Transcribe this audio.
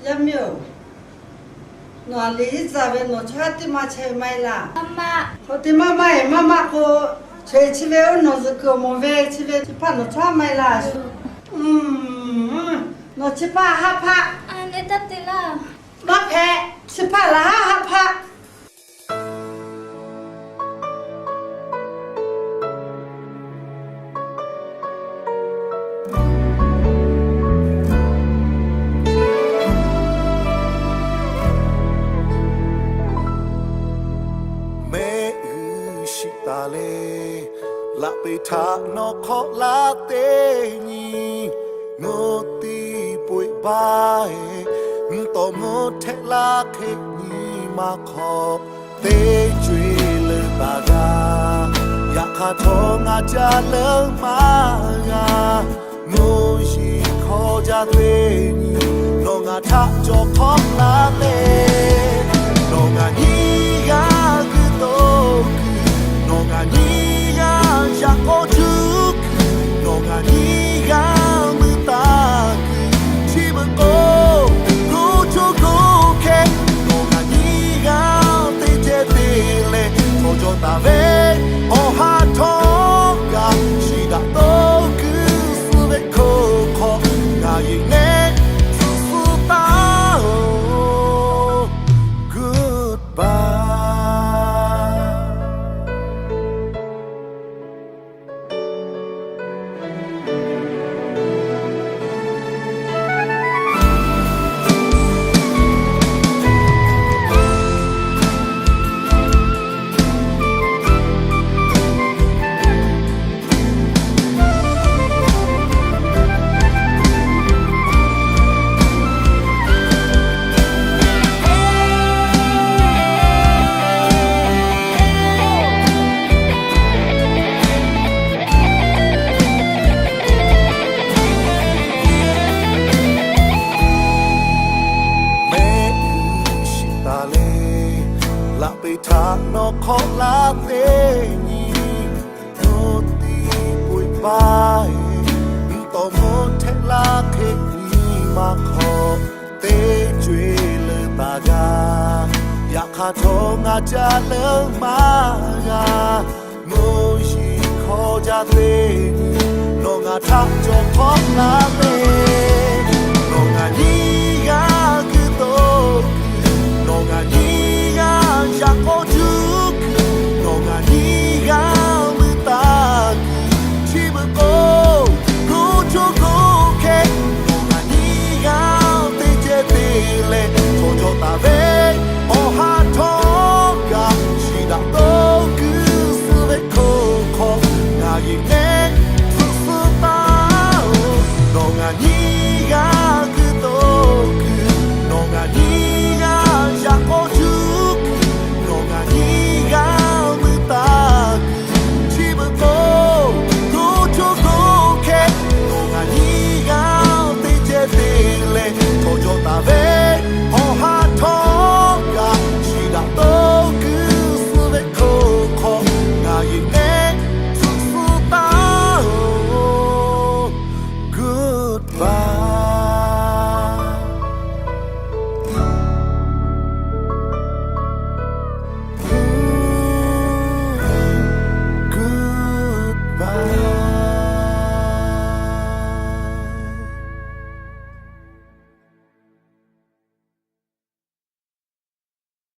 Yamio. No Aliza ve no chatima che maila. Mama. Fatima mai mama ko che chive no zko mo ve chive pa no cha maila. No chipa ha pa. Ane tatila. Ma phe chipa la ha pa. La peta no ko la te ni no ti pui bai to mo the la ke ni ma kho te chui le ta ga ya kha tho nga cha le ma ga no shi kho ja te ni no nga tha cho kho la le no nga ni ga ku to no nga ni ya ko chuk no ga ni ga mu ta chi ma ko ru chu ko ke no ga ni ga te che te le cho cho ta ve o ha to ga shi ga to ku su ve ko ko ga yi ne su su ta goodbye la peta no ko la te ni no ti pui bai to mo the la ke ni ma kho te chui le ta ga ya kha tho nga cha le ma ga no shi kho ja te ni no nga tha cho kho la le